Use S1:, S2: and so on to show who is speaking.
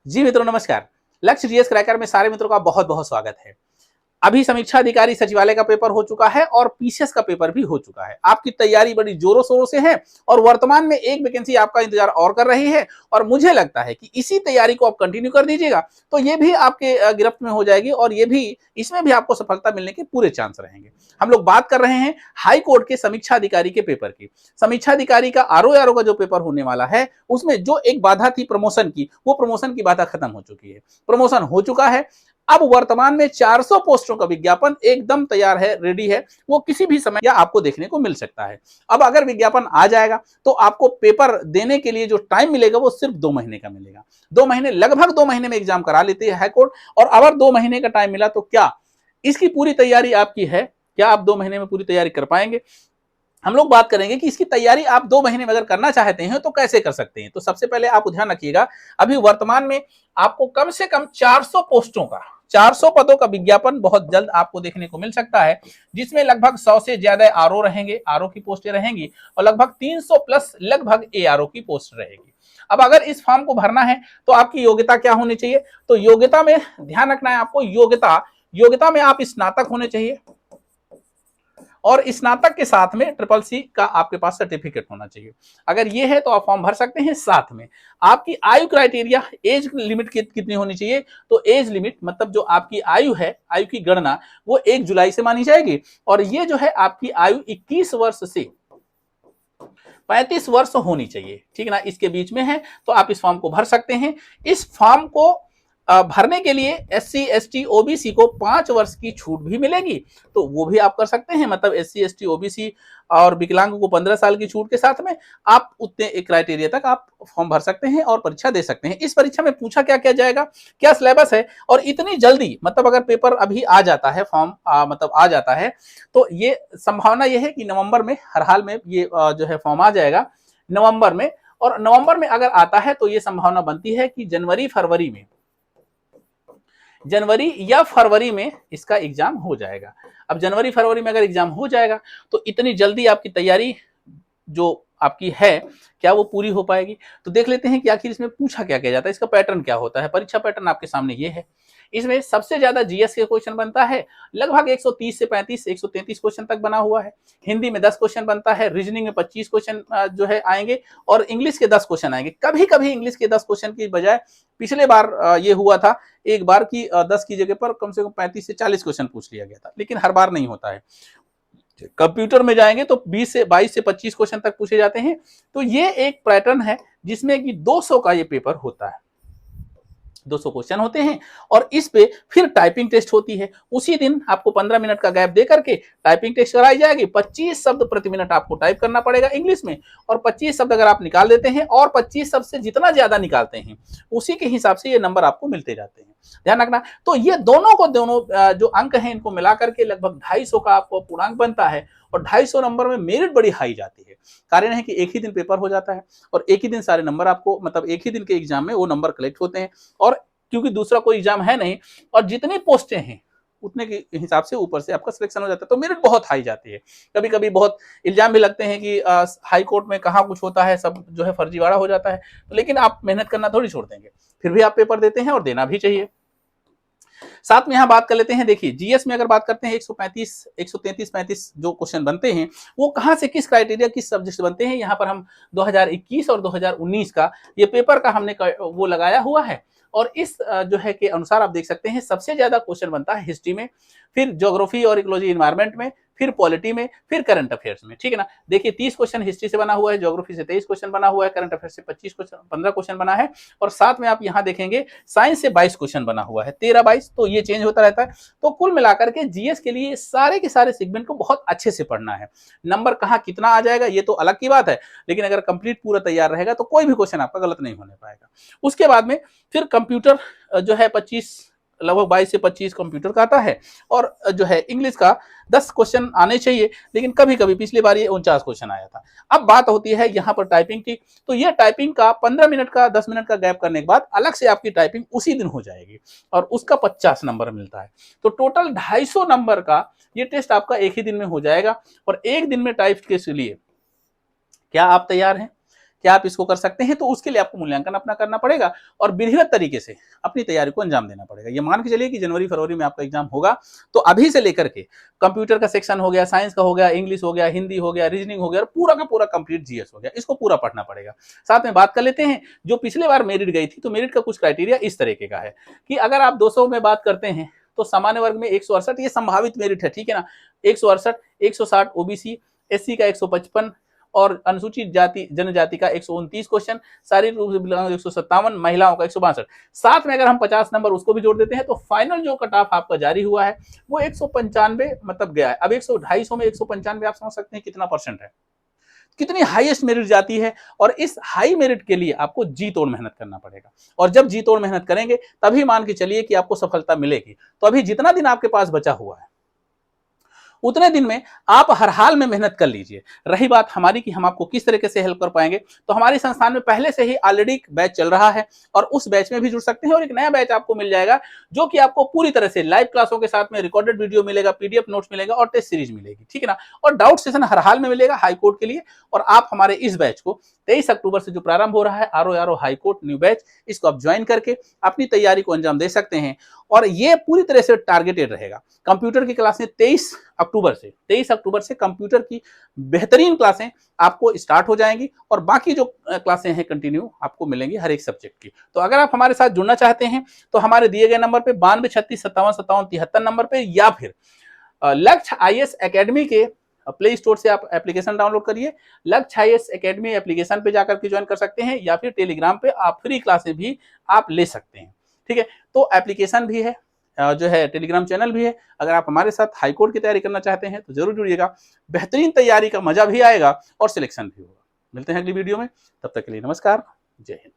S1: जी मित्रों नमस्कार। लक्ष्य जीएस क्रैकर में सारे मित्रों का बहुत बहुत स्वागत है। अभी समीक्षा अधिकारी सचिवालय का पेपर हो चुका है और पीसीएस का पेपर भी हो चुका है। आपकी तैयारी बड़ी जोरों शोरों से है और वर्तमान में एक वैकेंसी आपका इंतजार और कर रही है और मुझे लगता है कि इसी तैयारी को आप कंटिन्यू कर दीजिएगा तो ये भी आपके गिरफ्त में हो जाएगी और ये भी इसमें भी आपको सफलता मिलने के पूरे चांस रहेंगे। हम लोग बात कर रहे हैं हाई कोर्ट के समीक्षा अधिकारी के पेपर की। समीक्षा अधिकारी का आरओ का जो पेपर होने वाला है उसमें जो एक बाधा थी प्रमोशन की, वो प्रमोशन की बाधा खत्म हो चुकी है। प्रमोशन हो चुका है। अब वर्तमान में 400 पोस्टों का विज्ञापन एकदम तैयार है, रेडी है। वो किसी भी समय आपको देखने को मिल सकता है। अब अगर विज्ञापन आ जाएगा तो आपको पेपर देने के लिए जो टाइम मिलेगा वो सिर्फ 2 महीने का मिलेगा। 2 महीने, लगभग 2 महीने में एग्जाम करा लेती है हाईकोर्ट। और अगर 2 महीने का टाइम मिला तो क्या इसकी पूरी तैयारी आपकी है? क्या आप 2 महीने में पूरी तैयारी कर पाएंगे? हम लोग बात करेंगे कि इसकी तैयारी आप 2 महीने में अगर करना चाहते हैं तो कैसे कर सकते हैं। तो सबसे पहले आप ध्यान रखिएगा, अभी वर्तमान में आपको कम से कम 400 पोस्टों का, 400 पदों का विज्ञापन बहुत जल्द आपको देखने को मिल सकता है, जिसमें लगभग 100 से ज्यादा आरओ रहेंगे, आरओ की पोस्टें रहेंगी और लगभग 300 प्लस लगभग एआरओ की पोस्ट रहेगी। अब अगर इस फॉर्म को भरना है तो आपकी योग्यता क्या होनी चाहिए? तो योग्यता में ध्यान रखना है आपको, योग्यता में आप स्नातक होने चाहिए और स्नातक के साथ में ट्रिपल सी का आपके पास सर्टिफिकेट होना चाहिए। अगर ये है तो आप फॉर्म भर सकते हैं। साथ में आपकी आयु क्राइटेरिया, एज लिमिट कितनी होनी चाहिए? तो एज लिमिट मतलब जो आपकी आयु है, आयु की गणना वो 1 जुलाई से मानी जाएगी और ये जो है आपकी आयु 21 वर्ष से 35 वर्ष होनी चाहिए, ठीक है ना, इसके बीच में है तो आप इस फॉर्म को भर सकते हैं। इस फॉर्म को भरने के लिए एससी एसटी ओबीसी को 5 वर्ष की छूट भी मिलेगी, तो वो भी आप कर सकते हैं। मतलब एससी एसटी ओबीसी और विकलांग को 15 साल की छूट के साथ में आप उतने एक क्राइटेरिया तक आप फॉर्म भर सकते हैं और परीक्षा दे सकते हैं। इस परीक्षा में पूछा क्या क्या जाएगा, क्या सिलेबस है और इतनी जल्दी, मतलब अगर पेपर अभी आ जाता है, फॉर्म मतलब आ जाता है तो ये संभावना ये है कि नवंबर में हर हाल में ये जो है फॉर्म आ जाएगा नवंबर में। और नवंबर में अगर आता है तो ये संभावना बनती है कि जनवरी या फरवरी में इसका एग्जाम हो जाएगा। अब जनवरी फरवरी में अगर एग्जाम हो जाएगा तो इतनी जल्दी आपकी तैयारी जो आपकी है क्या वो पूरी हो पाएगी? तो देख लेते हैं कि आखिर इसमें पूछा क्या क्या जाता है, इसका पैटर्न क्या होता है। परीक्षा पैटर्न आपके सामने ये है। इसमें सबसे ज्यादा जीएस के क्वेश्चन बनता है, लगभग 130 से 35 133 क्वेश्चन तक बना हुआ है। हिंदी में 10 क्वेश्चन बनता है, रीजनिंग में 25 क्वेश्चन जो है आएंगे और इंग्लिश के 10 क्वेश्चन आएंगे। कभी कभी इंग्लिश के 10 क्वेश्चन की बजाय पिछले बार ये हुआ था एक बार की 10 की जगह पर कम से कम 35 से 40 क्वेश्चन पूछ लिया गया था, लेकिन हर बार नहीं होता है। कंप्यूटर में जाएंगे तो 20 से 22 से 25 क्वेश्चन तक पूछे जाते हैं। तो ये एक पैटर्न है जिसमें कि 200 का ये पेपर होता है, 200 क्वेश्चन होते हैं और इस पे फिर टाइपिंग टेस्ट होती है। उसी दिन आपको 15 मिनट का गैप दे करके टाइपिंग टेस्ट कराई जाएगी। 25 शब्द प्रति मिनट आपको टाइप करना पड़ेगा इंग्लिश में और 25 शब्द अगर आप निकाल देते हैं और 25 शब्द से जितना ज्यादा निकालते हैं उसी के हिसाब से ये नंबर आपको मिलते जाते हैं, ध्यान रखना। तो ये दोनों जो अंक हैं इनको मिला करके लगभग 250 का आपको पूर्णांक बनता है और 250 नंबर में मेरिट बड़ी हाई जाती है। कारण है कि एक ही दिन पेपर हो जाता है और एक ही दिन सारे नंबर आपको, मतलब एक ही दिन के एग्जाम में वो नंबर कलेक्ट होते हैं और क्योंकि दूसरा कोई एग्जाम है नहीं और जितनी पोस्टें हैं उतने के हिसाब से ऊपर से आपका सिलेक्शन हो जाता है, तो मेरिट बहुत हाई जाती है। कभी कभी बहुत इल्जाम भी लगते हैं कि हाई कोर्ट में कहाँ कुछ होता है, सब जो है फर्जीवाड़ा हो जाता है। तो लेकिन आप मेहनत करना थोड़ी छोड़ देंगे, फिर भी आप पेपर देते हैं और देना भी चाहिए। साथ में यहां बात कर लेते हैं, देखिए जीएस में अगर बात करते हैं 135 133 35 जो क्वेश्चन बनते हैं वो कहां से, किस क्राइटेरिया, किस सब्जेक्ट से बनते हैं। यहां पर हम 2021 और 2019 का ये पेपर का हमने वो लगाया हुआ है और इस जो है के अनुसार आप देख सकते हैं सबसे ज्यादा क्वेश्चन बनता है हिस्ट्री में, फिर ज्योग्राफी और इकोलॉजी एनवायरमेंट में, फिर पॉलिटी में, फिर करंट अफेयर्स में, ठीक है ना। देखिए 30 क्वेश्चन हिस्ट्री से बना हुआ है, ज्योग्राफी से 23 क्वेश्चन बना हुआ है, करंट अफेयर्स से 15 क्वेश्चन बना है और साथ में आप यहां देखेंगे साइंस से 22 क्वेश्चन बना हुआ है, 13-22, तो ये चेंज होता रहता है। तो कुल मिलाकर के जीएस के लिए सारे के सारे सेगमेंट को बहुत अच्छे से पढ़ना है। नंबर कहाँ कितना आ जाएगा ये तो अलग की बात है, लेकिन अगर कंप्लीट पूरा तैयार रहेगा तो कोई भी क्वेश्चन आपका गलत नहीं होने पाएगा। उसके बाद में फिर कंप्यूटर जो है 25, लगभग 22 से 25 कंप्यूटर का आता है और जो है इंग्लिश का 10 क्वेश्चन आने चाहिए, लेकिन कभी कभी पिछली बार ये 49 क्वेश्चन आया था। अब बात होती है यहाँ पर टाइपिंग की, तो ये टाइपिंग का 15 मिनट का 10 मिनट का गैप करने के बाद अलग से आपकी टाइपिंग उसी दिन हो जाएगी और उसका 50 नंबर मिलता है। तो टोटल 250 नंबर का ये टेस्ट आपका एक ही दिन में हो जाएगा। और एक दिन में टाइप के लिए क्या आप तैयार हैं? क्या आप इसको कर सकते हैं, तो उसके लिए आपको मूल्यांकन अपना करना पड़ेगा और विधिवत तरीके से अपनी तैयारी को अंजाम देना पड़ेगा। ये मान के चलिए कि जनवरी फरवरी में आपका एग्जाम होगा, तो अभी से लेकर के कंप्यूटर का सेक्शन हो गया, साइंस का हो गया, इंग्लिश हो गया, हिंदी हो गया, रीजनिंग हो गया, और पूरा का पूरा कंप्लीट जीएस हो गया, इसको पूरा पढ़ना पड़ेगा। साथ में बात कर लेते हैं, जो पिछले बार मेरिट गई थी, तो मेरिट का कुछ क्राइटेरिया इस तरीके का है कि अगर आप 200 में बात करते हैं तो सामान्य वर्ग में 168, ये संभावित मेरिट है, ठीक है ना, 168, 160 ओबीसी, एससी का 155 और अनुसूचित जाति जनजाति का 129 क्वेश्चन, शारीरिक रूप से विकलांग 157, महिलाओं का 162। साथ में अगर हम 50 नंबर उसको भी जोड़ देते हैं तो फाइनल जो कट ऑफ आपका जारी हुआ है वो 195 मतलब गया है। अब 100-250 में 195 आप समझ सकते हैं कितना परसेंट है, कितनी हाईएस्ट मेरिट जाती है। और इस हाई मेरिट के लिए आपको जी तोड़ मेहनत करना पड़ेगा, और जब जी तोड़ मेहनत करेंगे तभी मान के चलिए कि आपको सफलता मिलेगी। तो अभी जितना दिन आपके पास बचा हुआ है उतने दिन में आप हर हाल में मेहनत कर लीजिए। रही बात हमारी कि हम आपको किस तरीके से हेल्प कर पाएंगे, तो हमारे संस्थान में पहले से ही ऑलरेडी बैच चल रहा है और उस बैच में भी जुड़ सकते हैं, और एक नया बैच आपको मिल जाएगा जो कि आपको पूरी तरह से लाइव क्लासों के साथ में रिकॉर्डेड वीडियो मिलेगा, पीडीएफ नोट्स मिलेगा और टेस्ट सीरीज मिलेगी, ठीक है ना, और डाउट सेशन हर हाल में मिलेगा हाई कोर्ट के लिए। और आप हमारे इस बैच को 23 अक्टूबर से जो प्रारंभ हो रहा है RO high court new batch, इसको आप ज्वाइन करके अपनी तैयारी को अंजाम दे सकते हैं। और ये पूरी तरह से टारगेटेड रहेगा। कंप्यूटर की क्लासें 23 अक्टूबर से कंप्यूटर की बेहतरीन क्लासें आपको स्टार्ट हो जाएंगी, और बाकी जो क्लासें हैं कंटिन्यू आपको मिलेंगी हर एक सब्जेक्ट की। तो अगर आप हमारे साथ जुड़ना चाहते हैं तो हमारे दिए गए नंबर पे 92 36 57 57 73 नंबर पे, या फिर लक्ष्य आईएएस एकेडमी के प्ले स्टोर से आप एप्लीकेशन डाउनलोड करिए, लक्ष्य आईएएस एकेडमी एप्लीकेशन पे जाकर के ज्वाइन कर सकते हैं, या फिर टेलीग्राम पे आप फ्री क्लासें भी आप ले सकते हैं, ठीक है। तो एप्लीकेशन भी है, जो है टेलीग्राम चैनल भी है। अगर आप हमारे साथ हाई कोर्ट की तैयारी करना चाहते हैं तो जरूर जुड़िएगा, बेहतरीन तैयारी का मजा भी आएगा और सिलेक्शन भी होगा। मिलते हैं अगली वीडियो में, तब तक के लिए नमस्कार, जय हिंद।